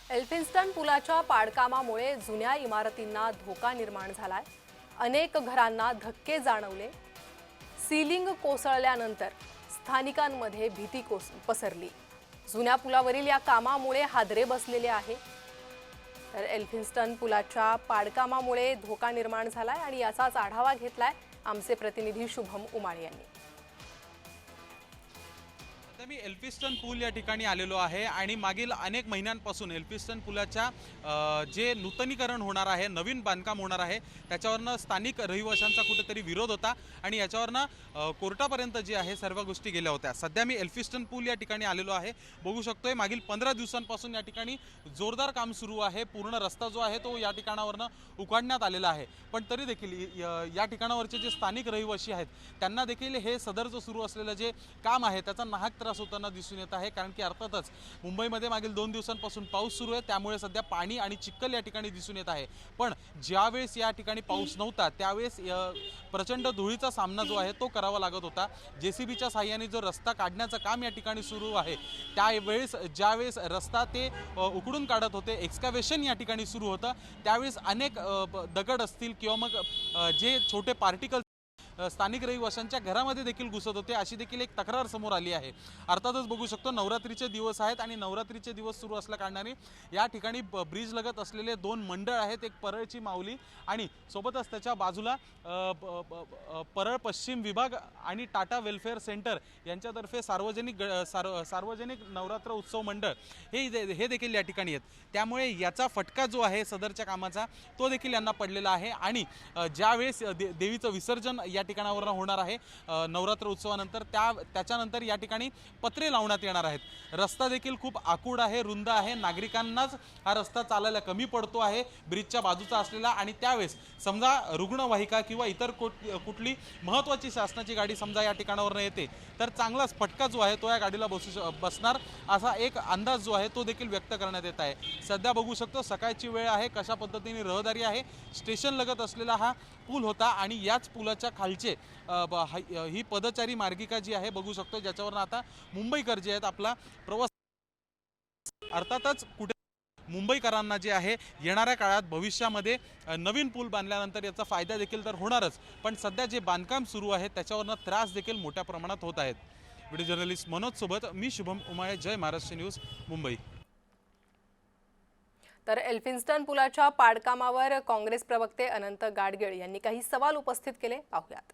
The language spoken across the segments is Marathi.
एल्फिन्स्टन पुलाच्या पाडकामामुळे जुन्या इमारतींना धोका निर्माण झालाय। अनेक घरांना धक्के जाणवले। सीलिंग कोसळल्यानंतर स्थानिकांमध्ये भीती पसरली। जुन्या पुलावरील या कामामुळे हादरे बसलेले आहे। तर एल्फिन्स्टन पुलाच्या पाडकामामुळे धोका निर्माण झालाय आणि याचाच आढावा घेतलाय आमचे प्रतिनिधी शुभम उमाळे यांनी। मी एल्फिन्स्टन पूल या ठिकाणी आलेलो आहे आणि मागील अनेक महिन्यांपासून एल्फिन्स्टन पुलाच्या जे नूतनीकरण होणार आहे, नवीन बांधकाम होणार आहे, त्याच्यावरनं स्थानिक रहिवाशांचा कुठेतरी विरोध होता आणि याच्यावरनं कोर्टापर्यंत जे आहे सर्व गोष्टी गेल्या होत्या। सध्या मी एल्फिन्स्टन पूल या ठिकाणी आलेलो आहे। बघू शकतोय मागील 15 दिवसांपासून या ठिकाणी जोरदार काम सुरू आहे। पूर्ण रस्ता जो आहे तो या ठिकाणावरनं उकाडण्यात आलेला आहे, पण तरी देखील या ठिकाणावरचे जे स्थानिक रहिवासी आहेत त्यांना देखील हे सदरचं सुरू असलेलं जे काम आहे त्याचा नाहक त्रास होताना दिसून येत आहे। कारण की अर्थातच मुंबईमध्ये मागील 2 दिवसांपासून पाऊस सुरू आहे, त्यामुळे सध्या पाणी आणि चिखल या ठिकाणी दिसून येत आहे। पण ज्यावेळेस या ठिकाणी पाऊस नव्हता त्यावेळेस प्रचंड धुळीचा सामना जो आहे तो करावा लागत होता। जेसीबीच्या साहाय्याने जो रस्ता काढण्याचं काम या ठिकाणी सुरू आहे, त्यावेळेस ज्यावेळेस रस्ता ते उकडून काढत होते, एक्सकॅव्हेशन या ठिकाणी सुरू होतं, त्यावेळेस अनेक दगड असतील किंवा मग जे छोटे पार्टिकल स्थानिक रहिवाशांच्या घरामध्ये देखील घुसत होते, अशी देखील एक तक्रार समोर आली आहे। अर्थातच बघू शकतो नवरात्रीचे दिवस आहेत आणि नवरात्रीचे दिवस सुरू असल्या कारणाने या ठिकाणी ब्रिज लगत असलेले 2 मंडळ आहेत, एक परळची माऊली आणि सोबतच त्याच्या बाजूला परळ पश्चिम विभाग आणि टाटा वेलफेअर सेंटर यांच्यातर्फे सार्वजनिक नवरात्र उत्सव मंडळ हे देखील या ठिकाणी आहेत। त्यामुळे याचा फटका जो आहे सदरच्या कामाचा तो देखील यांना पडलेला आहे आणि ज्यावेळेस देवीचं विसर्जन या ठिकाणावर होणार आहे नवरात्र उत्सवानंतर त्याच्यानंतर या ठिकाणी पत्रे लावण्यात येणार आहेत। रस्ता देखील खूप आखूड आहे, रुंद आहे, नागरिकांनाच हा रस्ता चालायला कमी पडतो आहे ब्रिजच्या बाजूचा असलेला। आणि त्यावेळेस समजा रुग्णवाहिका किंवा इतर कुठली महत्त्वाची शासनाची गाडी समजा या ठिकाणावर येते तर चांगलाच फटका जो आहे तो या गाडीला बसणार असा एक अंदाज जो आहे तो देखील व्यक्त करण्यात येत आहे। सध्या बघू शकतो सकाळची वेळ आहे, कशा पद्धतीने रहदारी आहे। स्टेशन लगत असलेला हा पूल होता आणि याच पुलाच्या खालचे ही पदचारी मार्गिका जी आहे बघू शकतो, ज्याच्यावर आता मुंबईकर जे आहेत आपला प्रवास अर्थातच कुठे मुंबईकरांना जे आहे येणाऱ्या काळात भविष्यामध्ये नवीन पूल बांधल्यानंतर याचा फायदा देखील तर होणारच, पण सध्या जे बांधकाम सुरू आहे त्याच्यावरनं त्रास देखील मोठ्या प्रमाणात होत आहेत। व्हिडिओ जर्नलिस्ट मनोज सोबत मी शुभम उमाळे, जय महाराष्ट्र न्यूज, मुंबई। तर एल्फिन्स्टन पुलाच्या पाडकामावर काँग्रेस प्रवक्ते अनंत गाडगीळ यांनी काही सवाल उपस्थित केले, पाहूयात।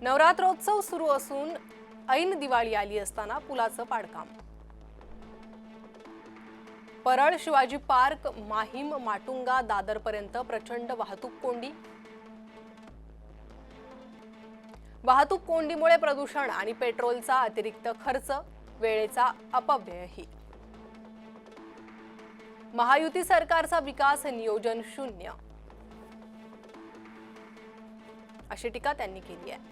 नवरात्रोत्सव सुरू असून ऐन दिवाळी आली असताना पुलाचं पाडकाम। परळ शिवाजी पार्क माहीम माटुंगा दादरपर्यंत प्रचंड वाहतूक कोंडी। वाहतूक कोंडीमुळे प्रदूषण आणि पेट्रोलचा अतिरिक्त खर्च, वेळेचा अपव्ययही। महायुती सरकारचा विकास नियोजन शून्य, अशी टीका त्यांनी केली आहे।